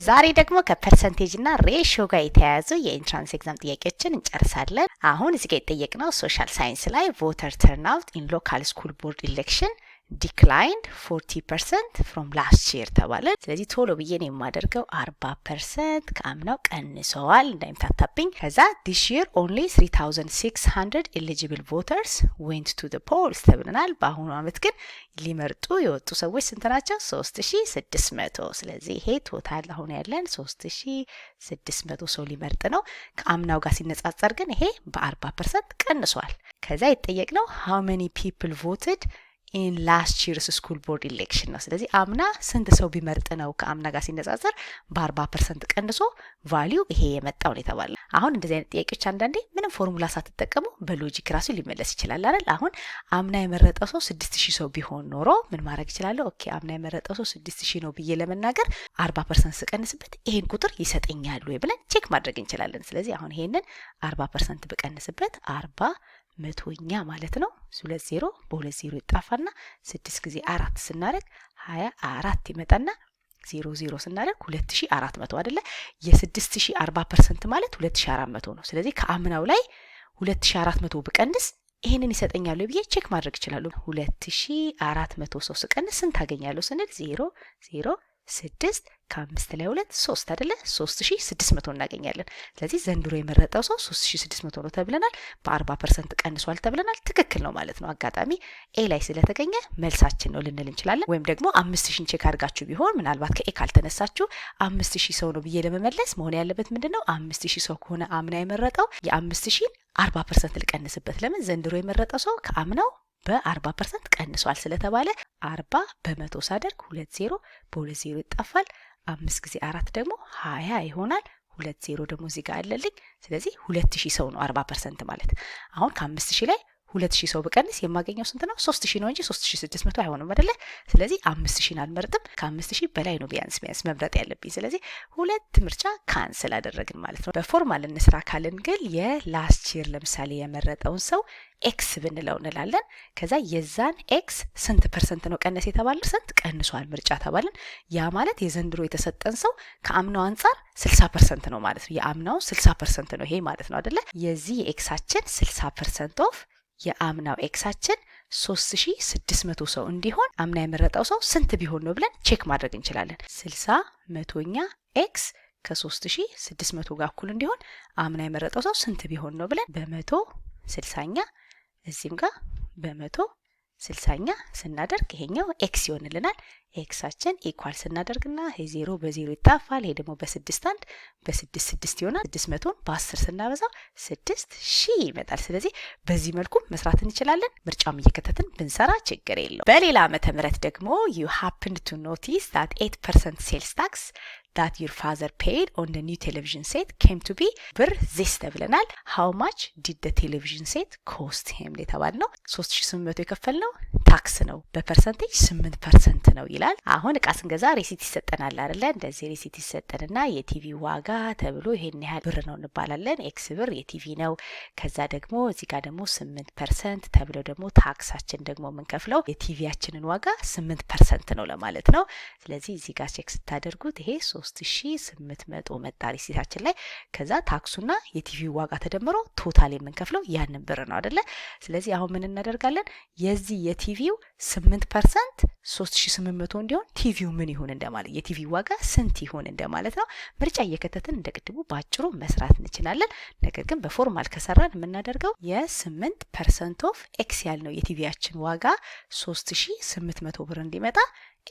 ዛሬ ደግሞ ከፐርሰንቴጅ እና ሬሽዮ ጋር የተያያዙ የኢንትራንስ ኤግዛም ጥያቄዎችን እንጨርሳለን። አሁን እዚህ ጋር የጠየቅነው ሶሻል ሳይንስ ላይ ቮተር ተርንአውት ኢን ሎካል ስኩል ቦርድ ኢሌክሽን ዲክላይንድ 40% ፍሮም ላስት ይር ተባለ። ስለዚህ ቶሎ ብዬ ነው የማደርገው 40% ከአምናው ቀንሰዋል እንዳይምታታብኝ። ከዛ this year only 3600 eligible voters went to the polls ተብለናል። በአሁኑ አመት ግን ሊመርጡ የወጡ ሰዎች ስንት ናቸው? 3600። ስለዚህ ይሄ ቶታል አሁን ያለን 3600 ሰው ሊመርጥ ነው። ከአምናው ጋር ሲነጻጸር ግን ይሄ በ40% ቀንሷል። ከዛ የተጠየቅነው how many people voted in last year's school board election ነው። ስለዚህ አምና ስንት ሰው ቢመርጥ ነው ከአምና ጋር ሲነጻጸር በ40% ቀንሶ ቫልዩ ይሄ የመጣው ነው የተባለ። አሁን እንደዚህ አይነት ጥያቄዎች አንዳንዴ ምንም ፎርሙላ ሳትጠቀሙ በሎጂክ ራሱ ሊመለስ ይችላል አይደል? አሁን አምና የመረጠው ሰው 6000 ሰው ቢሆን ኖሮ ምን ማድረግ ይችላል? ኦኬ አምና የመረጠው ሰው 6000 ነው ብዬ ለመናገር 40% ስቀንስበት ይሄን ቁጥር ይሰጠኛል ወይ ብለን ቼክ ማድረግ እንችላለን። ስለዚህ አሁን ይሄንን 40% ብቀንስበት 40 መቶኛ ማለት ነው። 20 በ20 ይጣፋና 6 ጊዜ 4 ስናደርግ 24 ይመጣና 00 ስናደርግ 2400 አይደለ? የ6000 40% ማለት 2400 ነው። ስለዚህ ከአምናው ላይ 2400 ብቀንስ ይሄንን ይሰጠኛል ብዬ ቼክ ማድረግ ይችላል። 2400 ሰው ስቀንስ ስንት አገኛለሁ ስንል 0 6 ከ5 ላይ 2 3 አይደለ? 3600 እናገኛለን። ስለዚህ ዘንድሮ የመረጠው ሰው 3600 ነው ተብለናል። በ40% ቀንሷል ተብለናል። ትክክል ነው ማለት ነው። አጋጣሚ ኤ ላይ ስለተገኘ መልሳችን ነው ልንል እንችላለን። ወይም ደግሞ 5000 ቼክ አድርጋችሁ ቢሆን ምናልባት ከኤ ካልተነሳችሁ 5000 ሰው ነው ብዬ ለመመለስ መሆን ያለበት ምንድነው? 5000 ሰው ከሆነ አምና የመረጠው የ5000 40% ልቀንስበት። ለምን ዘንድሮ የመረጠው ሰው ከአምናው በ40% ቀንሷል ስለተባለ 40% ሳደርግ 20 በ20 ይጣፋል። 5 ጊዜ 4 ደግሞ 20 ይሆናል። 20 ደግሞ እዚህ ጋር አለልኝ። ስለዚህ 2000 ሰው ነው 40% ማለት። አሁን ከ5000 ላይ 2000 ሰው በቀንስ የማገኘው ስንት ነው? 3000 ነው እንጂ 3600 አይሆንም አይደለ? ስለዚህ 5000 አልመርጥም። ከ5000 በላይ ነው ቢያንስ መምረጥ ያለብኝ። ስለዚህ ሁለት ምርጫ ካንስል አደረግን ማለት ነው። በፎርማል እንስራ ካልን ግን የላስት ይር ለምሳሌ የመረጠውን ሰው ኤክስ ብንለው እንላለን። ከዛ የዛን ኤክስ ስንት ፐርሰንት ነው ቀነስ የተባለ? ስንት ቀንሷል ምርጫ ተባልን። ያ ማለት የዘንድሮ የተሰጠን ሰው ከአምናው አንጻር 60% ነው ማለት ነው። የአምናው 60% ነው ይሄ ማለት ነው አይደለ? የዚህ የኤክሳችን 60% ኦፍ የአምናው ኤክሳችን 3600 ሰው እንዲሆን አምና የመረጠው ሰው ስንት ቢሆን ነው ብለን ቼክ ማድረግ እንችላለን። 60 መቶኛ ኤክስ ከ3600 ጋር እኩል እንዲሆን አምና የመረጠው ሰው ስንት ቢሆን ነው ብለን በመቶ 60ኛ እዚህም ጋር በመቶ 60ኛ ስናደርግ ይሄኛው ኤክስ ይሆንልናል። ኤክሳችን ኢኳል ስናደርግና ይሄ 0 በ0 ይጣፋል። ይሄ ደግሞ በ6 1 በ6 6 ይሆናል። 600ን በ10 ስናበዛው 6000 ይመጣል። ስለዚህ በዚህ መልኩ መስራት እንችላለን። ምርጫም እየከተትን ብንሰራ ችግር የለው። በሌላ ዓመተ ምህረት ደግሞ you happened to notice that 8% sales tax that your father paid on the new television set came to be ብር this ተብለናል። how much did the television set cost him የተባል ነው። 3800 የከፈልነው ታክስ ነው። በፐርሰንቴጅ 8% ነው ይላል። አሁን እቃ ስንገዛ ሪሲት ይሰጠናል አይደለ? እንደዚህ ሪሲት ይሰጠንና የቲቪ ዋጋ ተብሎ ይሄን ያህል ብር ነው እንባላለን። ኤክስ ብር የቲቪ ነው። ከዛ ደግሞ እዚህ ጋር ደግሞ 8% ተብሎ ደግሞ ታክሳችን ደግሞ የምንከፍለው የቲቪያችንን ዋጋ 8% ነው ለማለት ነው። ስለዚህ እዚህ ጋር ቼክ ስታደርጉት ይሄ 3800 መጣ ሪሲታችን ላይ። ከዛ ታክሱና የቲቪ ዋጋ ተደምሮ ቶታል የምንከፍለው ያንን ብር ነው አይደለ? ስለዚህ አሁን ምን እናደርጋለን? የዚህ የቲቪው 8% 3800 እንዲሆን ቲቪው ምን ይሁን እንደማለት የቲቪ ዋጋ ስንት ይሁን እንደማለት ነው። ምርጫ እየከተትን እንደ ቅድሙ ባጭሩ መስራት እንችላለን። ነገር ግን በፎርማል ከሰራን የምናደርገው የ8% ኦፍ ኤክስ ያልነው የቲቪያችን ዋጋ 3800 ብር እንዲመጣ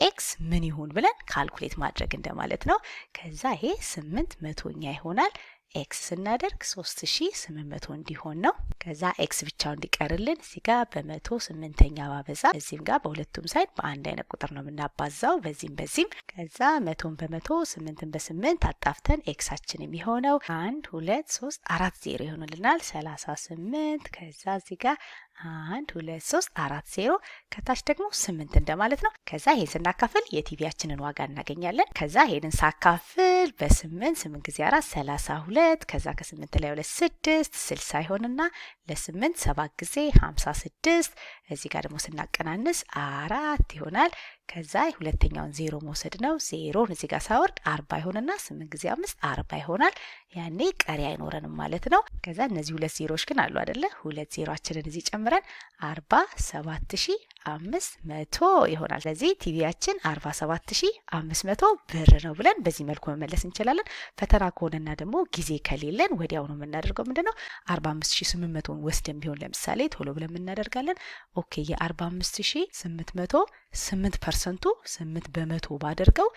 ኤክስ ምን ይሁን ብለን ካልኩሌት ማድረግ እንደማለት ነው። ከዛ ይሄ 800ኛ ይሆናል። ኤክስ ስናደርግ 3800 እንዲሆን ነው። ከዛ ኤክስ ብቻው እንዲቀርልን እዚህ ጋር በመቶ 8ኛ ባበዛ እዚህም ጋር በሁለቱም ሳይድ በአንድ አይነት ቁጥር ነው የምናባዛው በዚህም። ከዛ መቶን በመቶ 8ን በ8 አጣፍተን ኤክሳችን የሚሆነው 1 2 3 4 0 ይሆንልናል። 38 ከዛ እዚህ ጋር 1 2 3 4 0 ከታች ደግሞ 8 እንደማለት ነው። ከዛ ይሄን ስናካፍል የቲቪያችንን ዋጋ እናገኛለን። ከዛ ይሄንን ሳካፍል በ8 ጊዜ 4 32 ከዛ ከ8 ላይ 2 6 60 ይሆንና ለ8 7 ጊዜ 56 እዚህ ጋር ደግሞ ስናቀናንስ 4 ይሆናል። ከዛ ሁለተኛውን 0 መውሰድ ነው። 0ን እዚህ ጋር ሳወርድ 40 ይሆንና 8 ጊዜ 5 40 ይሆናል። ያኔ ቀሪ አይኖረንም ማለት ነው። ከዛ እነዚህ ሁለት ዜሮዎች ግን አሉ አይደለ? ሁለት ዜሮአችንን እዚህ ጨምረን 47500 ይሆናል። ስለዚህ ቲቪያችን 47500 ብር ነው ብለን በዚህ መልኩ መመለስ እንችላለን። ፈተና ከሆነና ደግሞ ጊዜ ከሌለን ወዲያው ነው የምናደርገው ምንድነው 45800ን ወስደን ቢሆን ለምሳሌ ቶሎ ብለን እናደርጋለን። ኦኬ የ45800 8% 8% ባደርገው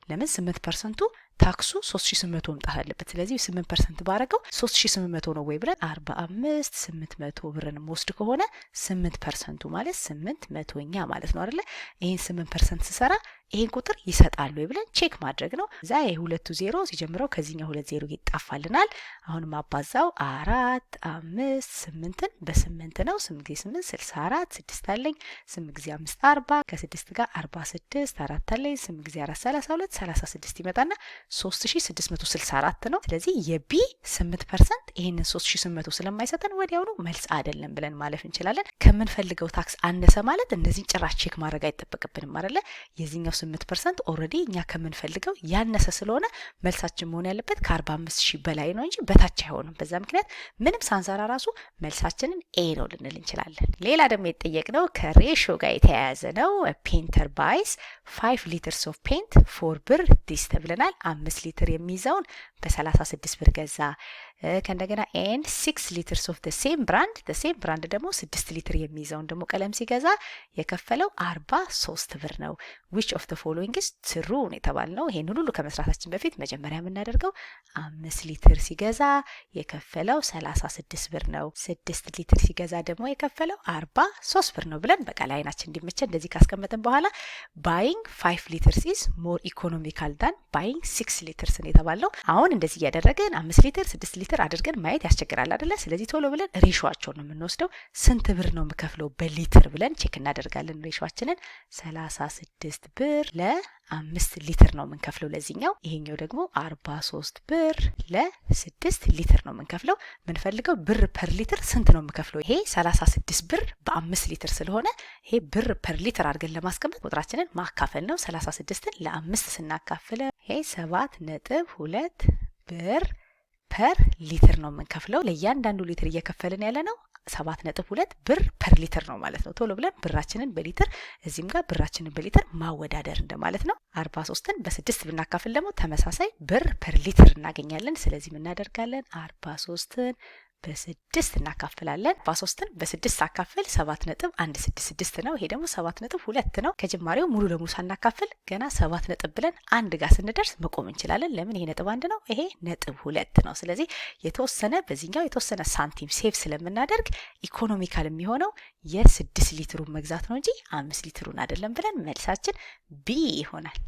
ለምን 8% ታክሱ 3800 መምጣት አለበት። ስለዚህ 8% ባረገው 3800 ነው ወይ ብለን 45800 ብርን ወስድ ከሆነ 8% ማለት 800ኛ ማለት ነው አይደለ? ይሄን 8% ስሰራ ይሄን ቁጥር ይሰጣል ወይ ብለን ቼክ ማድረግ ነው። እዛ የሁለቱ ዜሮ ሲጀምረው ከዚህኛው ሁለት ዜሮ ይጣፋልናል። አሁን ማባዛው 4 5 8ን በ8 ነው። 8 ጊዜ 8 64 6 አለኝ። 8 ጊዜ 5 40 ከ6 ጋር 46 4 አለኝ። 8 ጊዜ 4 32 36 ይመጣና 3664 ነው። ስለዚህ የቢ 8% ይሄንን 3800 ስለማይሰጠን ወዲያውኑ መልስ አይደለም ብለን ማለፍ እንችላለን። ከምንፈልገው ታክስ አነሰ ማለት እንደዚህ ጭራሽ ቼክ ማድረግ አይጠበቅብንም አይደለ? የዚህኛው 8% ኦልሬዲ እኛ ከምንፈልገው ያነሰ ስለሆነ መልሳችን መሆን ያለበት ከ45000 በላይ ነው እንጂ በታች አይሆንም። በዛ ምክንያት ምንም ሳንሰራ ራሱ መልሳችንን ኤ ነው ልንል እንችላለን። ሌላ ደግሞ የተጠየቅነው ከሬሽዮ ጋር የተያያዘ ነው። ፔንተር ባይስ 5 ሊትርስ ኦፍ ፔንት 4 ብር ዲስ ተብለናል። 5 ሊትር የሚይዘውን በ36 ብር ገዛ። ከእንደገና ኤንድ 6 ሊትርስ ኦፍ ሴም ብራንድ ደግሞ 6 ሊትር የሚይዘውን ደግሞ ቀለም ሲገዛ የከፈለው 43 ብር ነው። which of the following is true ነው የተባልነው። ይሄን ሁሉ ከመስራታችን በፊት መጀመሪያ የምናደርገው 5 ሊትር ሲገዛ የከፈለው 36 ብር ነው። 6 ሊትር ሲገዛ ደግሞ የከፈለው 43 ብር ነው ብለን በቃ ላይናችን እንዲመቸ እንደዚህ ካስቀመጥን በኋላ buying 5 liters is more economical than buying 6 liters ነው የተባልነው። አሁን እንደዚህ እያደረግን 5 ሊትር 6 ሊትር አድርገን ማየት ያስቸግራል አይደለ? ስለዚህ ቶሎ ብለን ሬሾአቸውን ነው የምንወስደው። ስንት ብር ነው የምከፍለው በሊትር ብለን ቼክ እናደርጋለን። ሬሾአችንን 36 ብር ለ5 ሊትር ነው የምንከፍለው ለዚህኛው። ይሄኛው ደግሞ 43 ብር ለ6 ሊትር ነው የምንከፍለው። የምንፈልገው ብር ፐር ሊትር ስንት ነው የምከፍለው። ይሄ 36 ብር በ5 ሊትር ስለሆነ ይሄ ብር ፐር ሊትር አድርገን ለማስቀመጥ ቁጥራችንን ማካፈል ነው። 36ን ለ5 ስናካፍለው ይሄ 7.2 ብር ፐር ሊትር ነው የምንከፍለው። ለእያንዳንዱ ሊትር እየከፈልን ያለ ነው 7.2 ብር ፐር ሊትር ነው ማለት ነው። ቶሎ ብለን ብራችንን በሊትር እዚህም ጋር ብራችንን በሊትር ማወዳደር እንደማለት ነው። 43ን በ6 ብናካፍል ደግሞ ተመሳሳይ ብር ፐር ሊትር እናገኛለን። ስለዚህ ምን እናደርጋለን? 43ን በ6 እናካፍላለን። 43ን በ6 አካፍል 7.166 ነው። ይሄ ደግሞ 7.2 ነው። ከጅማሬው ሙሉ ለሙሉ ሳናካፍል ገና 7 ነጥብ ብለን አንድ ጋር ስንደርስ መቆም እንችላለን። ለምን? ይሄ ነጥብ 1 ነው፣ ይሄ ነጥብ 2 ነው። ስለዚህ የተወሰነ በዚህኛው የተወሰነ ሳንቲም ሴቭ ስለምናደርግ ኢኮኖሚካል የሚሆነው የ6 ሊትሩን መግዛት ነው እንጂ 5 ሊትሩን አይደለም ብለን መልሳችን ቢ ይሆናል።